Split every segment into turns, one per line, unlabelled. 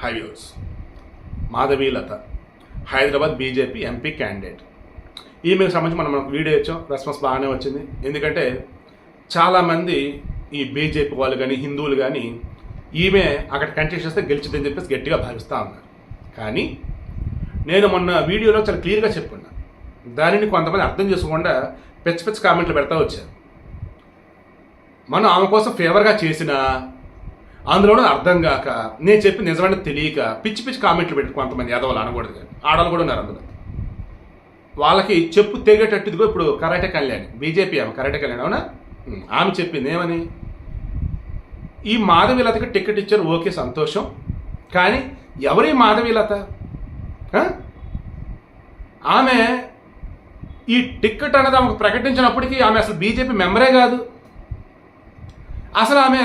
హైవ్యూర్స్ Madhavilatha Hyderabad BJP MP candidate. ఈమెకు సంబంధించి మనం వీడియో ఇచ్చాం, రెస్పాన్స్ బాగానే వచ్చింది. ఎందుకంటే చాలామంది ఈ బీజేపీ వాళ్ళు కానీ హిందువులు కానీ ఈమె అక్కడ కంటెస్ట్ చేస్తే గెలిచిద్దని చెప్పేసి గట్టిగా భావిస్తూ ఉన్నారు. కానీ నేను మొన్న వీడియోలో చాలా క్లియర్గా చెప్పుకున్నా, దానిని కొంతమంది అర్థం చేసుకోకుండా పిచ్చి కామెంట్లు పెడతా వచ్చారు. మనం ఆమె కోసం ఫేవర్గా చేసినా అందులోనూ అర్థం కాక నేను చెప్పి నిజమైన తెలియక పిచ్చి కామెంట్లు పెట్టి కొంతమంది ఎదవలు అనకూడదు, కానీ ఆడవాళ్ళు కూడా ఉన్నారు అందులో. వాళ్ళకి చెప్పు తెగేటట్టుదిగో ఇప్పుడు కరాటే కళ్యాణి, బీజేపీ ఆమె కరాటే కళ్యాణి, అవునా? ఆమె చెప్పింది ఏమని, ఈ మాధవీలతకి టికెట్ ఇచ్చారు, ఓకే సంతోషం, కానీ ఎవరి మాధవీలత? ఆమె ఈ టికెట్ అనేది ఆమెకు ప్రకటించినప్పటికీ ఆమె అసలు బీజేపీ మెంబరే కాదు. అసలు ఆమె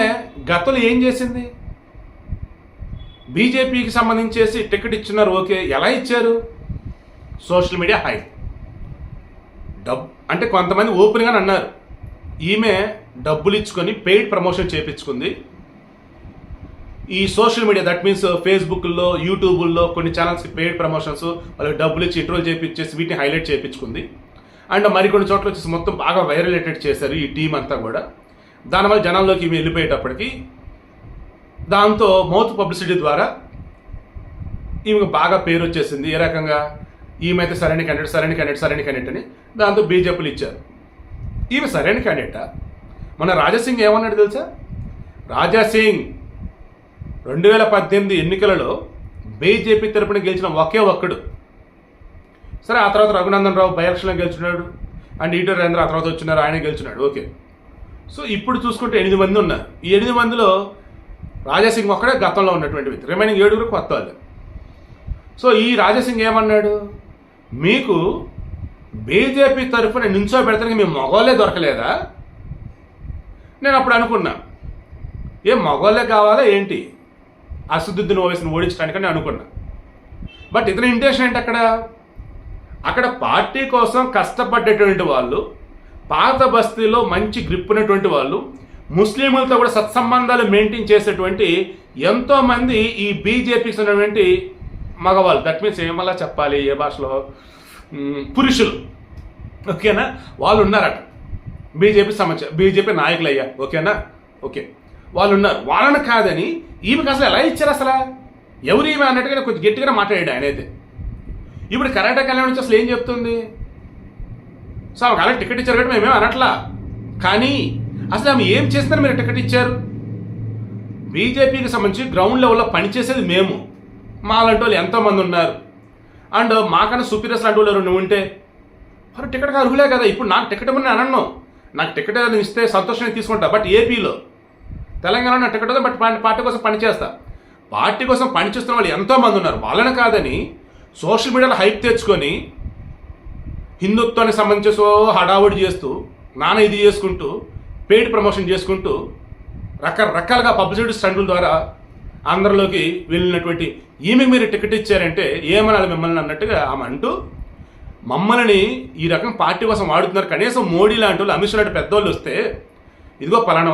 గతంలో ఏం చేసింది? బీజేపీకి సంబంధించేసి టికెట్ ఇచ్చినారు, ఓకే, ఎలా ఇచ్చారు? సోషల్ మీడియా హై అంటే కొంతమంది ఓపెన్గా అన్నారు, ఈమె డబ్బులు ఇచ్చుకొని పెయిడ్ ప్రమోషన్ చేయించుకుంది. ఈ సోషల్ మీడియా, దట్ మీన్స్ ఫేస్బుక్లో, యూట్యూబ్లో కొన్ని ఛానల్స్కి పెయిడ్ ప్రమోషన్స్ వాళ్ళకి డబ్బులు ఇచ్చి ఇంట్రోల్ చేయించేసి వీటిని హైలైట్ చేయించుకుంది. అండ్ మరికొన్ని చోట్ల వచ్చేసి మొత్తం బాగా వైరలేటెడ్ చేశారు ఈ టీం అంతా కూడా. దానివల్ల జనాల్లోకి ఈమె వెళ్ళిపోయేటప్పటికి దాంతో మౌత్ పబ్లిసిటీ ద్వారా ఈమెకు బాగా పేరు వచ్చేసింది. ఏ రకంగా? ఈమె అయితే సరైన క్యాండిడేట్ అని దాంతో బీజేపీలు ఇచ్చారు. ఈమె సరైన క్యాండిడేటా? మన రాజాసింగ్ ఏమన్నాడు తెలుసా? రాజాసింగ్ 2018 ఎన్నికలలో బీజేపీ తరపున గెలిచిన ఒకే ఒక్కడు. సరే, ఆ తర్వాత రఘునందన్ రావు బై ఎలక్షన్లో గెలుచున్నాడు, అండ్ ఈటల రాజేంద్ర ఆ తర్వాత వచ్చినారు, ఆయన గెలుచున్నాడు, ఓకే. సో ఇప్పుడు చూసుకుంటే 8 మంది ఉన్నారు. ఈ 8 మందిలో రాజాసింగ్ ఒక్కడే గతంలో ఉన్నటువంటి వ్యక్తి, రిమైనింగ్ 7 కొత్త వాళ్ళు. సో ఈ రాజాసింగ్ ఏమన్నాడు, మీకు బీజేపీ తరఫున నించోబెడతానికి మీ మగవాళ్ళే దొరకలేదా? నేను అప్పుడు అనుకున్నా, ఏం మగవాళ్ళే కావాలా ఏంటి అసదుద్దీన్ ఓవైసీని ఓడించడానికని అనుకున్నా. బట్ ఇతని ఇంటెన్షన్ ఏంటి? అక్కడ పార్టీ కోసం కష్టపడ్డటువంటి వాళ్ళు, పాత బస్తీలో మంచి గ్రిప్ ఉన్నటువంటి వాళ్ళు, ముస్లింలతో కూడా సత్సంబంధాలు మెయింటైన్ చేసేటువంటి ఎంతోమంది ఈ బీజేపీకి ఉన్నటువంటి మగవాళ్ళు, దట్ మీన్స్ ఏమలా చెప్పాలి, ఏ భాషలో, పురుషులు, ఓకేనా, వాళ్ళు ఉన్నారట బీజేపీ నాయకులు అయ్యా, ఓకేనా, ఓకే, వాళ్ళు ఉన్నారు. వాళ్ళని కాదని ఈమెకి అసలు ఎలా ఇచ్చారు? అసలు ఎవరు ఈమె అన్నట్టుగా కొంచెం గట్టిగానే మాట్లాడాడు ఆయన అయితే. ఇప్పుడు కరాటే కళ్యాణ్ నుంచి అసలు ఏం చెప్తుంది? సో ఆమెకు అలా టికెట్ ఇచ్చారు కాబట్టి మేమేం అనట్లా, కానీ అసలు ఆమె ఏం చేస్తున్నారు? మీరు టికెట్ ఇచ్చారు. బీజేపీకి సంబంధించి గ్రౌండ్ లెవెల్లో పనిచేసేది మేము, మా లాంటి వాళ్ళు ఎంతోమంది ఉన్నారు. అండ్ మాకన్నా సుపీరియర్స్ లాంటి వాళ్ళు నువ్వు ఉంటే మరి టికెట్కి అర్హులే కదా. ఇప్పుడు నాకు టికెట్ ఇవ్వని అనను, నాకు టికెట్ ఏదైనా ఇస్తే సంతోషంగా తీసుకుంటా. బట్ ఏపీలో, తెలంగాణలో నా టికెట్ బట్ పార్టీ కోసం పనిచేస్తా. పార్టీ కోసం పనిచేస్తున్న వాళ్ళు ఎంతోమంది ఉన్నారు. వాళ్ళని కాదని సోషల్ మీడియాలో హైప్ తెచ్చుకొని హిందుత్వానికి సంబంధించి హడావుడి చేస్తూ, నాన్న ఇది చేసుకుంటూ, పెయిడ్ ప్రమోషన్ చేసుకుంటూ, రకరకాలుగా పబ్లిసిటీ స్టంటుల ద్వారా అందరిలోకి వెళ్ళినటువంటి ఈమెకి మీరు టికెట్ ఇచ్చారంటే ఏమనాలి మిమ్మల్ని అన్నట్టుగా ఆమె అంటూ, మమ్మల్ని ఈ రకం పార్టీ కోసం వాడుతున్నారు. కనీసం మోడీ లాంటి వాళ్ళు, అమిత్ షా లాంటి పెద్దవాళ్ళు వస్తే, ఇదిగో పలానా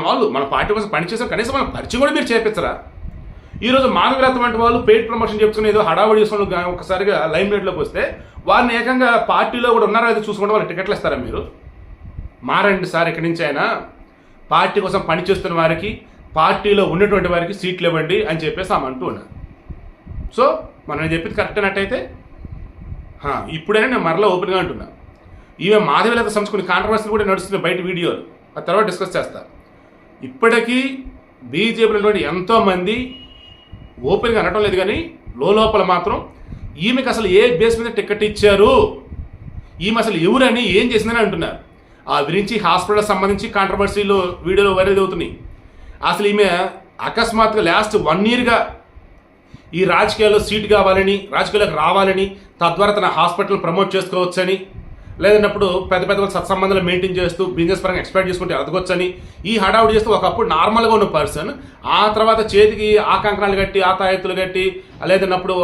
వాళ్ళు మన పార్టీ కోసం పనిచేసారు, కనీసం మన పరిచయం కూడా మీరు చేపించరా? ఈరోజు మాధవీలత వంటి వాళ్ళు పెయిడ్ ప్రమోషన్ చెప్పుకుని ఏదో హడావుడి చేసుకుని ఒకసారిగా లైమ్ లైట్లోకి వస్తే వారిని ఏకంగా పార్టీలో కూడా ఉన్నారో అది చూసుకుంటే వాళ్ళు టికెట్లు ఇస్తారా? మీరు మారండి సార్, ఇక్కడి నుంచి అయినా పార్టీ కోసం పనిచేస్తున్న వారికి, పార్టీలో ఉన్నటువంటి వారికి సీట్లు ఇవ్వండి అని చెప్పేసి ఆమె అంటూ ఉన్నారు. సో మనం చెప్పింది కరెక్ట్ అన్నట్టయితే ఇప్పుడైనా నేను మరలా ఓపెన్గా అంటున్నా, ఈమె మాధవీలత సంస్కృతి కాంట్రవర్సీలు కూడా నడుస్తుంది బయట వీడియోలు, ఆ తర్వాత డిస్కస్ చేస్తా. ఇప్పటికీ బీజేపీలో ఉన్నటువంటి ఎంతోమంది ఓపెన్గా అనటం లేదు, కానీ లోపల మాత్రం ఈమెకు అసలు ఏ బేస్ మీద టికెట్ ఇచ్చారు, ఈమె అసలు ఎవరని, ఏం చేసిందని అంటున్నారు. ఆ గురించి హాస్పిటల్ సంబంధించి కాంట్రవర్సీలు వీడియోలో వైరల్ అవుతున్నాయి. అసలు ఈమె అకస్మాత్తుగా లాస్ట్ 1 yearగా ఈ రాజకీయాల్లో సీట్ కావాలని, రాజకీయాలకు రావాలని, తద్వారా తన హాస్పిటల్ ప్రమోట్ చేసుకోవచ్చని, లేదన్నప్పుడు పెద్ద సత్సంబంధాలు మెయింటైన్ చేస్తూ బిజినెస్ పరంగా ఎక్స్పెక్ట్ చేసుకుంటే ఎదగొచ్చని ఈ హడావుడి చేస్తూ ఒకప్పుడు నార్మల్గా ఉన్న పర్సన్ ఆ తర్వాత చేతికి ఆకాంకణాలు కట్టి, ఆతాయత్తులు కట్టి, లేదన్నప్పుడు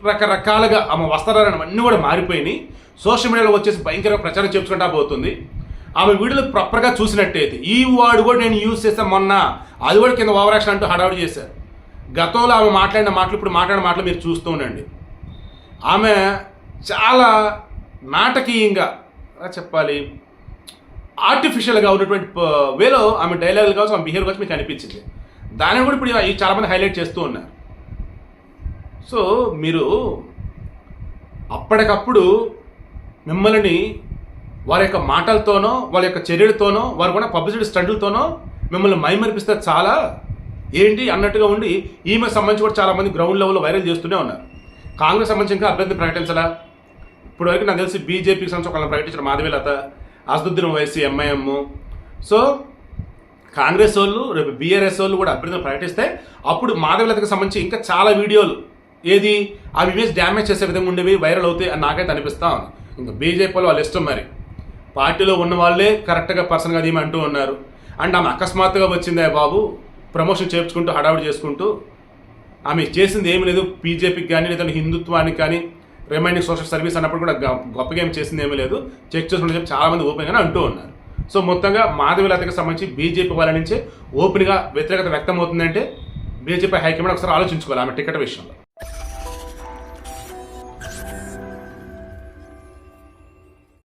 రకరకాలుగా ఆమె వస్త్రాలు అన్నీ కూడా మారిపోయినాయి. సోషల్ మీడియాలో వచ్చేసి భయంకరంగా ప్రచారం చేసుకుంటా పోతుంది. ఆమె వీడియోలు ప్రాపర్గా చూసినట్టయితే ఈ వాడు కూడా నేను యూజ్ చేస్తాను మొన్న, అది కూడా కింద ఓవర్ యాక్షన్ అంటూ హడావుడి చేశారు. గతంలో ఆమె మాట్లాడిన మాటలు ఇప్పుడు మాట్లాడిన మాటలు మీరు చూస్తూ ఉండండి. ఆమె చాలా నాటకీయంగా చెప్పాలి, ఆర్టిఫిషియల్గా ఉన్నటువంటి వేలో ఆమె డైలాగులు కావచ్చు, ఆమె బిహేవియర్ కావచ్చు మీకు అనిపించింది. దాన్ని కూడా ఇప్పుడు చాలామంది హైలైట్ చేస్తూ ఉన్నారు. సో మీరు అప్పటికప్పుడు మిమ్మల్ని వారి యొక్క మాటలతోనో వాళ్ళ యొక్క చర్యలతోనో వారు కూడా పబ్లిసిటీ స్టంట్లతోనో మిమ్మల్ని మైమరిపిస్తే చాలా ఏంటి అన్నట్టుగా ఉండి ఈమె సంబంధించి కూడా చాలామంది గ్రౌండ్ లెవెల్లో వైరల్ చేస్తూనే ఉన్నారు. కాంగ్రెస్ సంబంధించి ఇంకా అభ్యర్థి ప్రకటించాలా? ఇప్పటివరకు నాకు తెలిసి బీజేపీకి సంబంధించి ఒకళ్ళని ప్రకటించిన మాధవీలత, అసదుద్దీన్ ఓవైసీ ఎంఐఎం. సో కాంగ్రెస్ వాళ్ళు రేపు బీఆర్ఎస్ వాళ్ళు కూడా అభ్యర్థులను ప్రకటిస్తే అప్పుడు మాధవీలతకు సంబంధించి ఇంకా చాలా వీడియోలు ఏది ఆ ఇమేజ్ డ్యామేజ్ చేసే విధంగా ఉండేవి వైరల్ అవుతాయి అని నాకైతే అనిపిస్తా ఉంది. ఇంకా బీజేపీ వాళ్ళు వాళ్ళ ఇష్టం, మరి పార్టీలో ఉన్న వాళ్ళే కరెక్ట్గా పర్సన్గా అది అంటూ ఉన్నారు. అండ్ ఆమె అకస్మాత్తుగా వచ్చిందే బాబు, ప్రమోషన్ చేర్చుకుంటూ హడావుడి చేసుకుంటూ ఆమె చేసింది ఏమి లేదు. బీజేపీకి కానీ లేదంటే హిందుత్వానికి కానీ రిమైనింగ్ సోషల్ సర్వీస్ అన్నప్పుడు కూడా గొప్పగా ఏం చేసింది ఏమీ లేదు, చెక్ చేసుకుంటే చెప్పి చాలామంది ఓపెన్గానే అంటూ ఉన్నారు. సో మొత్తంగా మాధవీలతకి సంబంధించి బీజేపీ వాళ్ళ నుంచే ఓపెన్గా వ్యతిరేకత వ్యక్తం అవుతుందంటే బీజేపీ హైకమాండ్ ఒకసారి ఆలోచించుకోవాలి ఆమె టికెట్ విషయంలో.